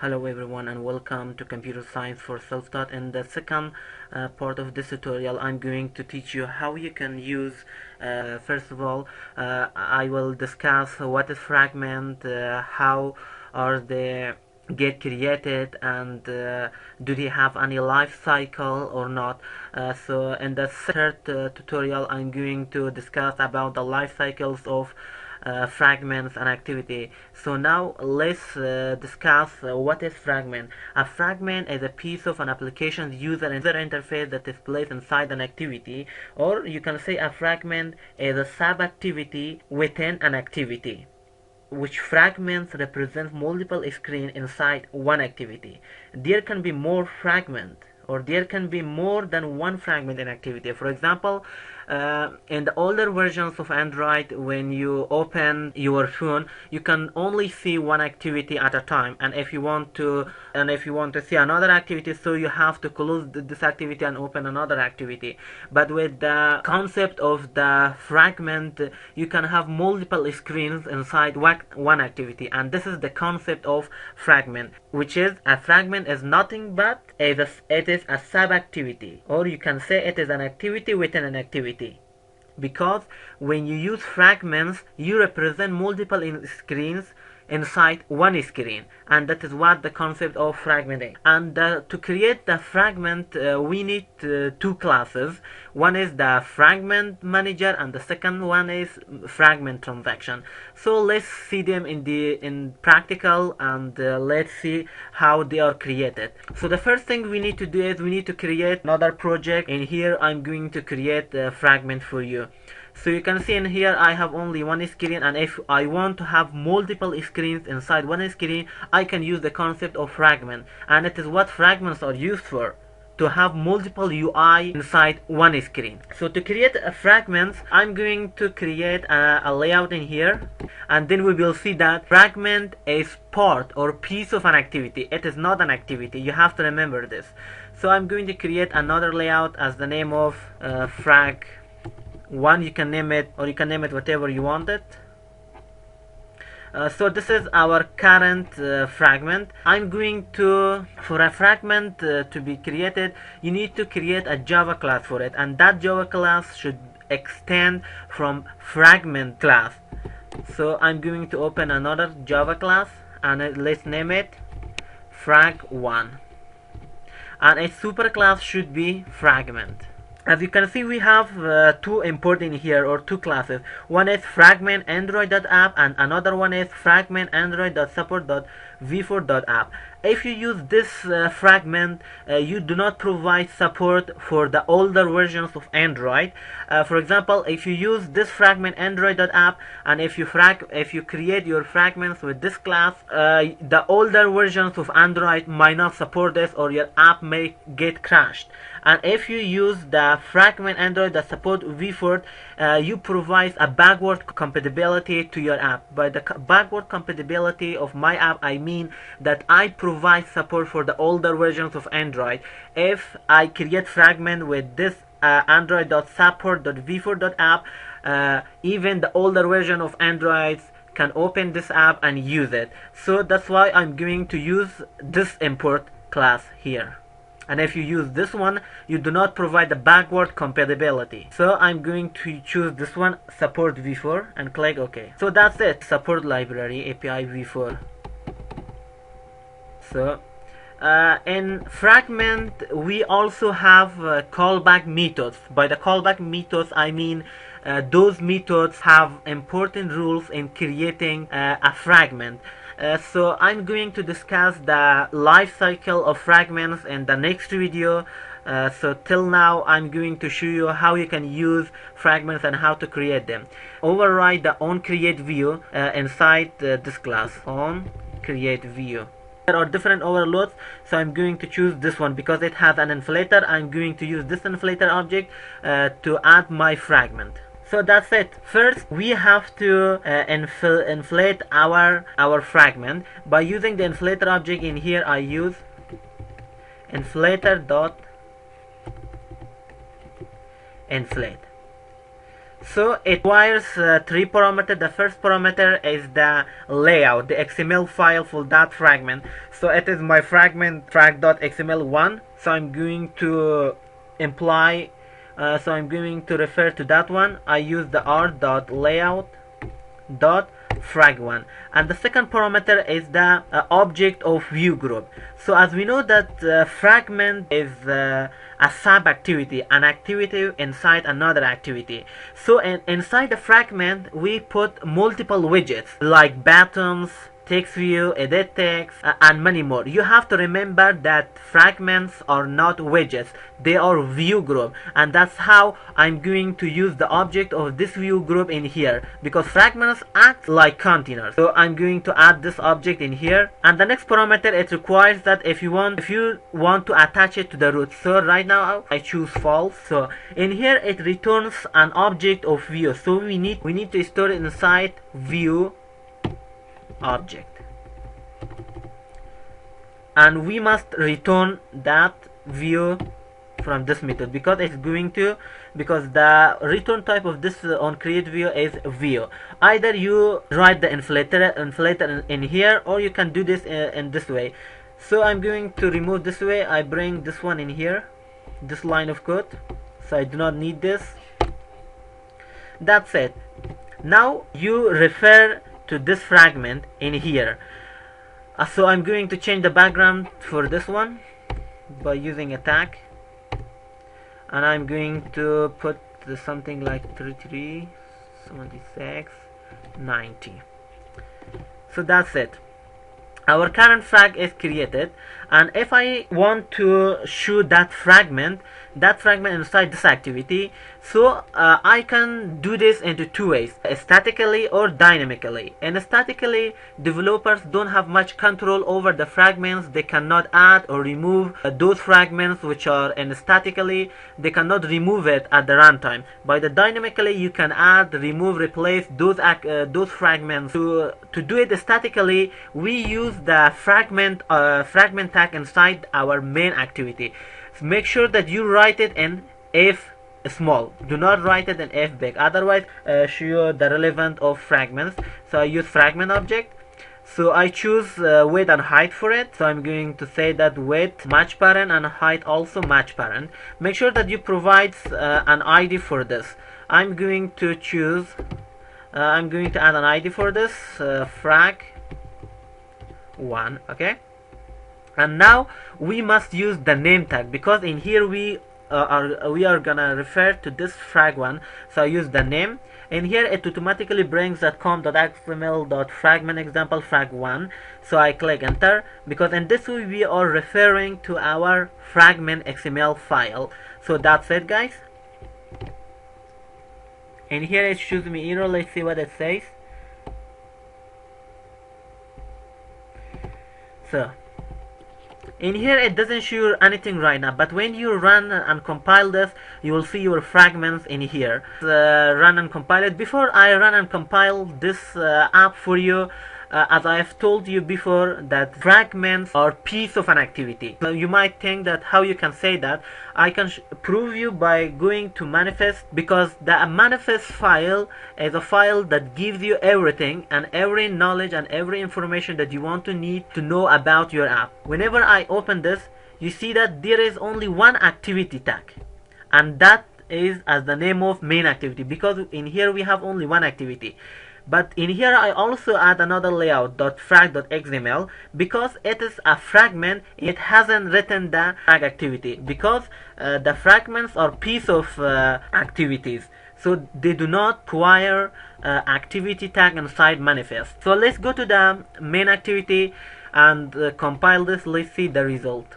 Hello everyone and welcome to Computer Science for Self-Taught. In the second part of this tutorial, I'm going to teach you how you can use first of all, I will discuss what is Fragment, how are they get created, and do they have any life cycle or not. So in the third tutorial, I'm going to discuss about the life cycles of fragments and activity. So now let's discuss what is fragment. A fragment is a piece of an application's user interface that is placed inside an activity, or you can say a fragment is a sub-activity within an activity, which fragments represent multiple screens inside one activity. There can be more fragments, or there can be more than one fragment in activity. For example, in the older versions of Android, when you open your phone, you can only see one activity at a time, and if you want to see another activity, so you have to close this activity and open another activity. But with the concept of the fragment, you can have multiple screens inside one activity, and this is the concept of fragment, which is a fragment is nothing but it is a sub-activity, or you can say it is an activity within an activity. Because when you use fragments, you represent multiple screens inside one screen, and that is what the concept of fragment is. And to create the fragment, we need two classes. One is the fragment manager, and the second one is fragment transaction. So let's see them in practical, and let's see how they are created. So the first thing we need to do is we need to create another project. In here I'm going to create a fragment for you. So you can see in here I have only one screen, and if I want to have multiple screens inside one screen, I can use the concept of fragment, and it is what fragments are used for, to have multiple UI inside one screen. So to create a fragment, I'm going to create a layout in here, and then we will see that fragment is part or piece of an activity. It is not an activity. You have to remember this. So I'm going to create another layout as the name of frag one. You can name it, or you can name it whatever you want it. So this is our current fragment. I'm going to, for a fragment to be created, you need to create a Java class for it, and that Java class should extend from fragment class. So I'm going to open another Java class, and let's name it frag1, and its superclass should be fragment. As you can see, we have two important here, or two classes. One is fragment android.app, and another one is fragment android.support.v4.app. If you use this fragment, you do not provide support for the older versions of Android. For example, if you use this fragment android.app, and if you create your fragments with this class, the older versions of Android might not support this, or your app may get crashed. And if you use the fragment Android that support v4, you provide a backward compatibility to your app. By the backward compatibility of my app, I mean that I provide support for the older versions of Android. If I create fragment with this android.support.v4.app, even the older version of Androids can open this app and use it. So that's why I'm going to use this import class here. And if you use this one, you do not provide the backward compatibility. So I'm going to choose this one, support v4, and click OK. So that's it, support library API v4. So in fragment, we also have callback methods. By the callback methods, I mean those methods have important rules in creating a fragment. So I'm going to discuss the life cycle of fragments in the next video. So till now, I'm going to show you how you can use fragments and how to create them. Override the onCreateView inside this class, onCreateView. There are different overloads, so I'm going to choose this one because it has an inflator. I'm going to use this inflator object to add my fragment. So that's it. First, we have to inflate our fragment. By using the inflator object in here, I use inflator.inflate. So it requires three parameters. The first parameter is the layout, the XML file for that fragment. So it is my fragment frag.xml1. So I'm going to imply, so I'm going to refer to that one. I use the r.layout.frag1, and the second parameter is the object of view group. So as we know that fragment is a sub activity, an activity inside another activity. So inside the fragment we put multiple widgets like buttons, text view, edit text, and many more. You have to remember that fragments are not widgets, they are view group, and that's how I'm going to use the object of this view group in here, because fragments act like containers. So I'm going to add this object in here, and the next parameter, it requires that if you want to attach it to the root. So right now I choose false. So in here it returns an object of view, so we need to store it inside view object, and we must return that view from this method, because the return type of this on create view is view. Either you write the inflator in here, or you can do this in this way. So I'm going to remove this way. I bring this one in here, this line of code, so I do not need this. That's it. Now you refer to this fragment in here. So I'm going to change the background for this one by using a tag, and I'm going to put something like 33, 76, 90. So that's it. Our current frag is created, and if I want to show that fragment inside this activity, so I can do this into two ways, statically or dynamically. And statically, developers don't have much control over the fragments. They cannot add or remove those fragments which are in statically. They cannot remove it at the runtime. By the dynamically, you can add, remove, replace those fragments. To do it statically, we use the fragment tag inside our main activity. So make sure that you write it in F small. Do not write it in F big. Otherwise, show the relevant of fragments. So I use fragment object. So I choose width and height for it. So I'm going to say that width match parent and height also match parent. Make sure that you provide an ID for this. I'm going to choose. I'm going to add an ID for this frag 1. Okay. And now we must use the name tag, because in here we are gonna refer to this frag 1. So I use the name. In here it automatically brings that com.xml.fragment example frag 1. So I click enter, because in this way we are referring to our fragment XML file. So that's it, guys. In here it shows me error. Let's see what it says. So in here it doesn't show anything right now, but when you run and compile this, you will see your fragments in here. Run and compile it. Before I run and compile this app for you, as I have told you before, that fragments are piece of an activity. So you might think that how you can say that. I can prove you by going to manifest, because the manifest file is a file that gives you everything and every knowledge and every information that you want to need to know about your app. Whenever I open this, you see that there is only one activity tag, and that is as the name of main activity, because in here we have only one activity. But in here I also add another layout.frag.xml, because it is a fragment. It hasn't written the frag activity, because the fragments are piece of activities, so they do not require activity tag inside manifest. So let's go to the main activity and compile this. Let's see the result.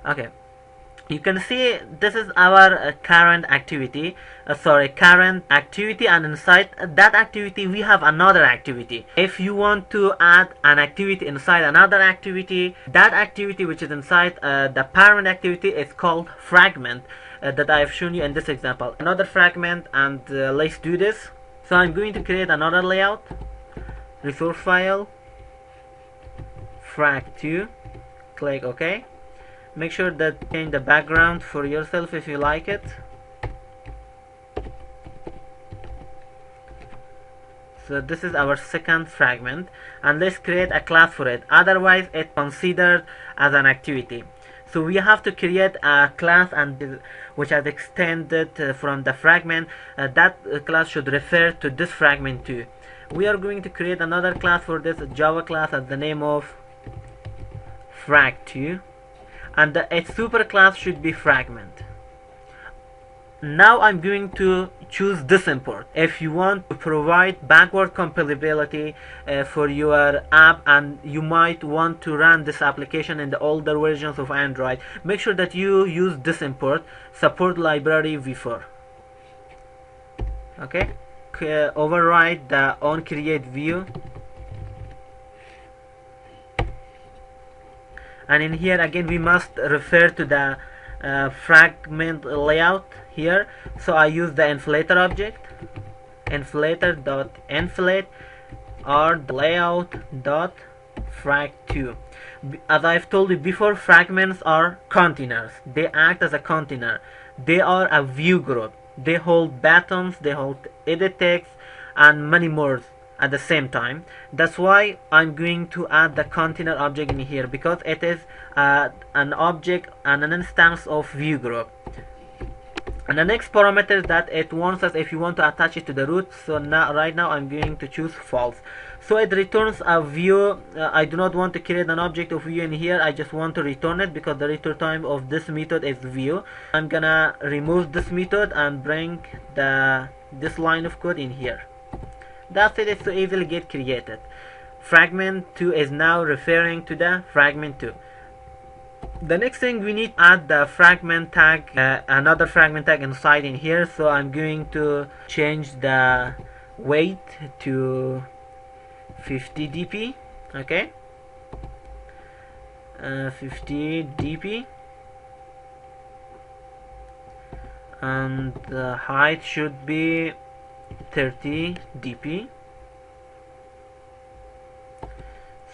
Okay, you can see this is our current activity, and inside that activity we have another activity. If you want to add an activity inside another activity, that activity which is inside the parent activity is called fragment, that I have shown you in this example. Another fragment, and let's do this. So I'm going to create another layout, resource file, frag2, click OK. Make sure that change the background for yourself if you like it. So this is our second fragment, and let's create a class for it, otherwise it's considered as an activity. So we have to create a class and which has extended from the fragment. That class should refer to this fragment too. We are going to create another class for this, a Java class at the name of frag2, and its super class should be fragment. Now I'm going to choose this import. If you want to provide backward compatibility for your app, and you might want to run this application in the older versions of Android, make sure that you use this import, support library v4. Okay, override the onCreateView, and in here again we must refer to the fragment layout here. So I use the inflator object, inflator.inflate or the layout.frag2. As I've told you before, fragments are containers. They act as a container. They are a view group. They hold buttons, they hold edit text, and many more at the same time. That's why I'm going to add the container object in here, because it is an object and an instance of view group. And the next parameter that it wants us, if you want to attach it to the root. So now, right now I'm going to choose false. So it returns a view. I do not want to create an object of view in here. I just want to return it because the return time of this method is view. I'm gonna remove this method and bring this line of code in here. That's it. It's so easily get created. Fragment 2 is now referring to the fragment 2. The next thing, we need to add the fragment tag, another fragment tag inside in here. So I'm going to change the weight to 50 dp. Okay, 50 dp, and the height should be 30 dp.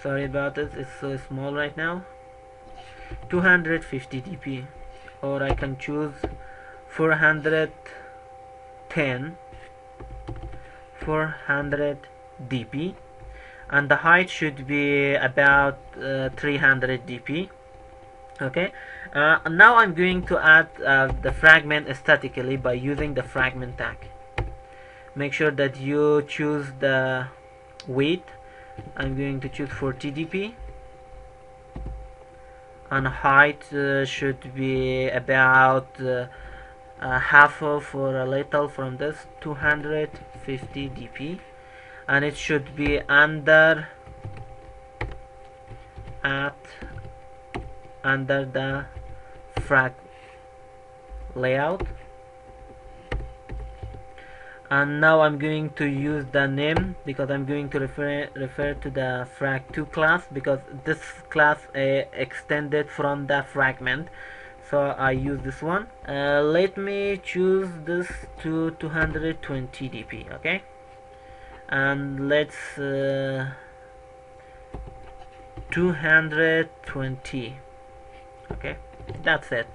Sorry about this, it's so small right now. 250 dp, or I can choose 410 dp, and the height should be about 300 dp. Okay, now I'm going to add the fragment statically by using the fragment tag. Make sure that you choose the weight. I'm going to choose 40 dp, and height should be about half of or a little from this, 250 dp, and it should be under the frag layout. And now I'm going to use the name, because I'm going to refer to the frag2 class, because this class extended from the fragment. So I use this one. Let me choose this to 220 dp. Okay, and let's 220. Okay, that's it.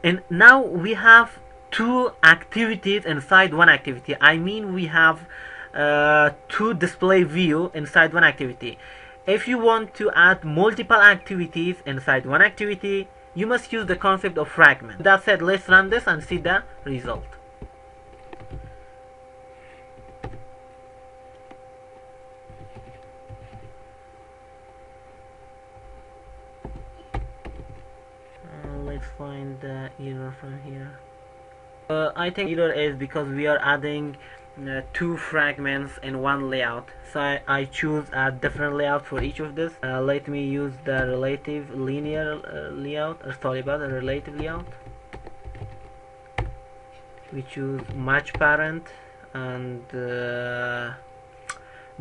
And now we have two activities inside one activity. I mean, we have two display view inside one activity. If you want to add multiple activities inside one activity, you must use the concept of fragment. That said, let's run this and see the result. Let's find the error from here. I think error is because we are adding two fragments in one layout. So I choose a different layout for each of this. Let me use the relative linear layout. Sorry about the relative layout. We choose match parent, and the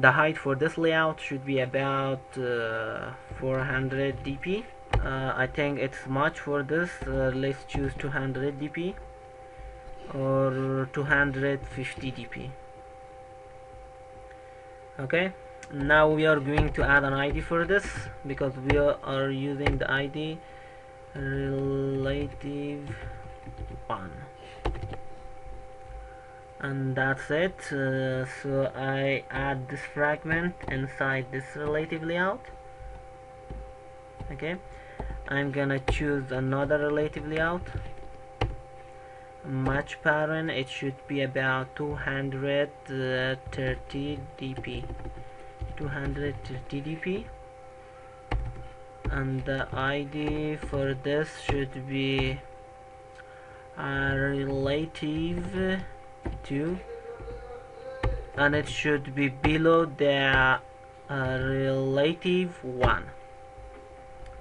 height for this layout should be about 400 dp. I think it's much for this. Let's choose 200 dp or 250 dp. Okay, now we are going to add an ID for this, because we are using the ID relative 1, and that's it. So I add this fragment inside this relative layout. Okay, I'm gonna choose another relative layout, match pattern. It should be about 230 dp, 230 dp, and the ID for this should be relative 2, and it should be below the relative 1.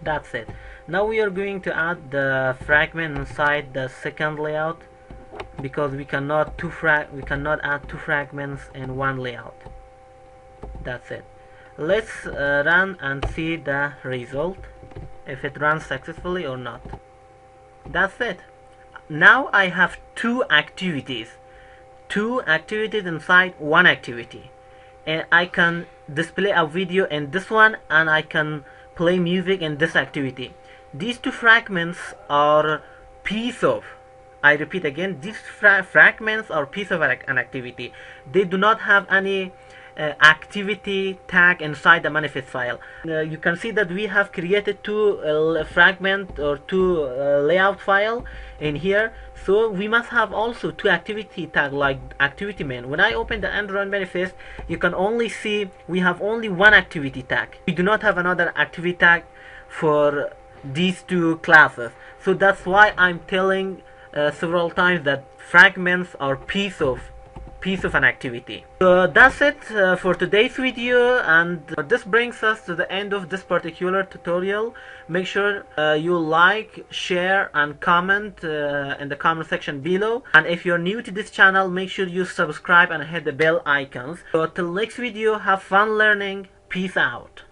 That's it. Now we are going to add the fragment inside the second layout, because we cannot add two fragments in one layout. That's it. Let's run and see the result, if it runs successfully or not. That's it. Now I have two activities inside one activity, and I can display a video in this one, and I can play music in this activity. These two fragments are piece of, I repeat again, these fragments are piece of an activity. They do not have any activity tag inside the manifest file. You can see that we have created two fragment or two layout file in here, so we must have also two activity tag like activity main. When I open the Android manifest, you can only see we have only one activity tag. We do not have another activity tag for these two classes, so that's why I'm telling several times that fragments are piece of an activity. So that's it for today's video, and this brings us to the end of this particular tutorial. Make sure you like, share and comment in the comment section below, and if you're new to this channel, make sure you subscribe and hit the bell icons. So till next video, have fun learning. Peace out.